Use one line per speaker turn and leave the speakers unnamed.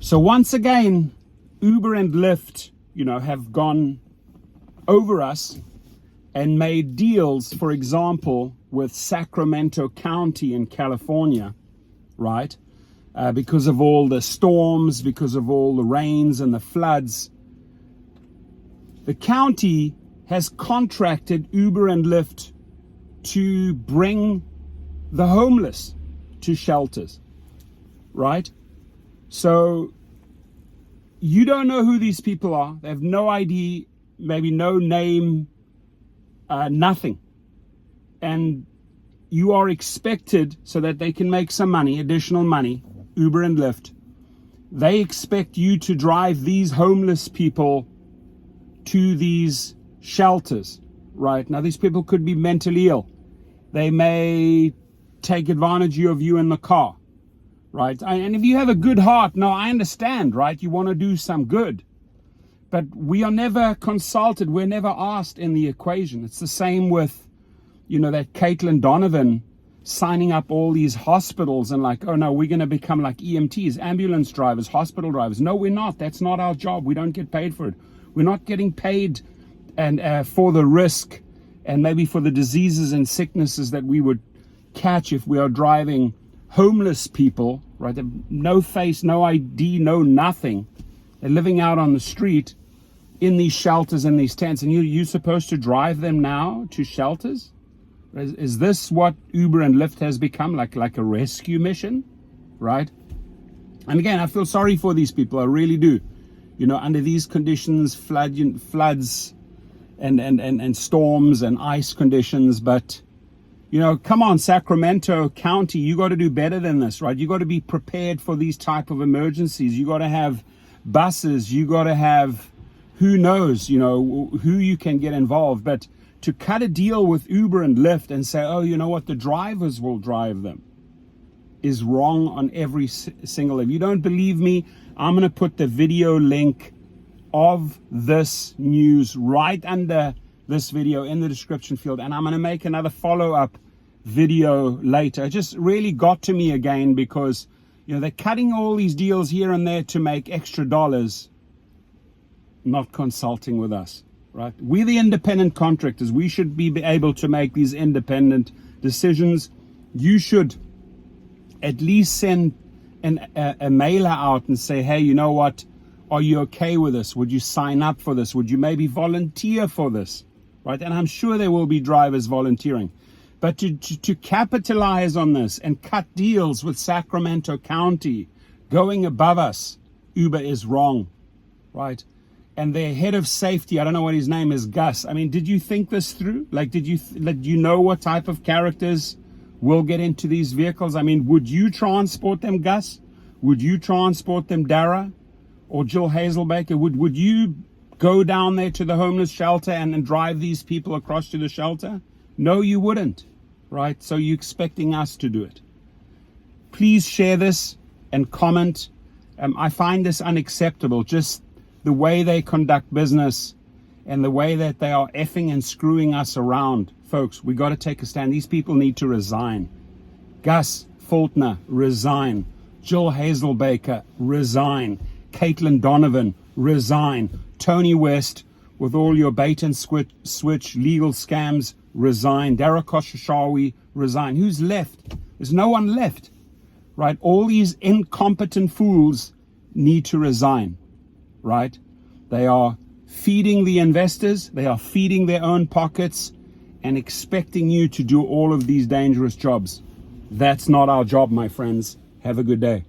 So once again, Uber and Lyft, have gone over us and made deals, for example, with Sacramento County in California, right? Because of all the storms, because of all the rains and the floods. The county has contracted Uber and Lyft to bring the homeless to shelters, right? So you don't know who these people are. They have no ID, maybe no name, nothing. And you are expected, so that they can make some money, additional money, Uber and Lyft, they expect you to drive these homeless people to these shelters, right? Now, these people could be mentally ill. They may take advantage of you in the car, right? And if you have a good heart, no, I understand, right? You want to do some good. But we are never consulted. We're never asked in the equation. It's the same with, that Caitlin Donovan signing up all these hospitals and like, oh no, we're going to become like EMTs, ambulance drivers, hospital drivers. No, we're not. That's not our job. We don't get paid for it. We're not getting paid and for the risk and maybe for the diseases and sicknesses that we would catch if we are driving homeless people, right? No face, no ID, no nothing. They're living out on the street in these shelters and these tents, and you're supposed to drive them now to shelters? Is this what Uber and Lyft has become, like a rescue mission, right? And again, I feel sorry for these people. I really do. Under these conditions, floods and storms and ice conditions. But, come on, Sacramento County, you got to do better than this, right? You got to be prepared for these type of emergencies. You got to have buses. You got to have, who knows, who you can get involved. But to cut a deal with Uber and Lyft and say, oh, you know what, the drivers will drive them, is wrong on every single. If you don't believe me, I'm going to put the video link of this news right under this video in the description field, and I'm going to make another follow-up video later. It just really got to me again because they're cutting all these deals here and there to make extra dollars, not consulting with us, right? We're the independent contractors. We should be able to make these independent decisions. You should at least send a mailer out and say, hey, you know what? Are you okay with this? Would you sign up for this? Would you maybe volunteer for this? Right? And I'm sure there will be drivers volunteering. But to capitalize on this and cut deals with Sacramento County going above us, Uber is wrong, right? And their head of safety, I don't know what his name is, Gus. I mean, did you think this through? Like, did you know what type of characters will get into these vehicles? I mean, would you transport them, Gus? Would you transport them, Dara or Jill Hazelbaker? Would you go down there to the homeless shelter and drive these people across to the shelter? No, you wouldn't, right? So you're expecting us to do it. Please share this and comment. I find this unacceptable, just the way they conduct business and the way that they are effing and screwing us around. Folks, we got to take a stand. These people need to resign. Gus Fultner, resign. Jill Hazelbaker, resign. Caitlin Donovan, resign. Tony West, with all your bait and switch legal scams, resign. Dara Khosrowshahi, resign. Who's left? There's no one left, right? All these incompetent fools need to resign, right? They are feeding the investors. They are feeding their own pockets and expecting you to do all of these dangerous jobs. That's not our job, my friends. Have a good day.